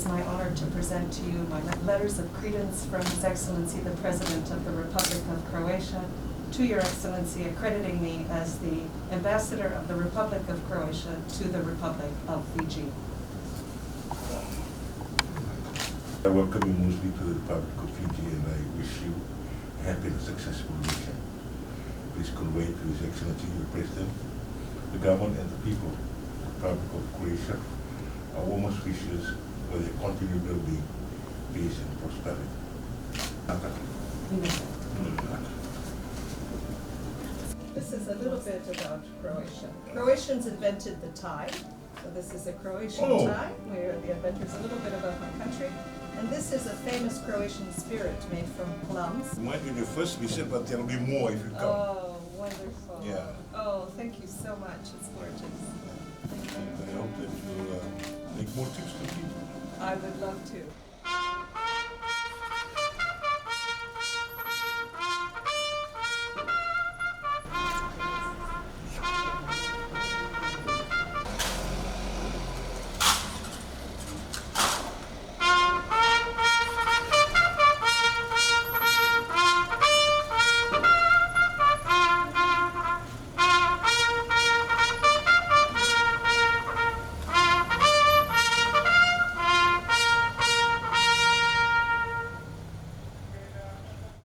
my honor to present to you my letters of credence from His Excellency the President of the Republic of Croatia to Your Excellency, accrediting me as the Ambassador of the Republic of Croatia to the Republic of Fiji. I welcome you mostly to the Republic of Fiji, and I wish you a happy and successful mission. Please convey to His Excellency the President, the government, and the people of the Republic of Croatia our warmest wishes for their continued well-being, peace, and prosperity. This is a little bit about Croatia. Croatians invented the tie. So this is a Croatian tie. We are the inventors. A little bit about my country. And this is a famous Croatian spirit made from plums. It might be the first visit, but there will be more if you come. Oh, wonderful. Yeah. Oh, thank you so much. It's gorgeous. Thank you. I hope that you make more trips to people. I would love to.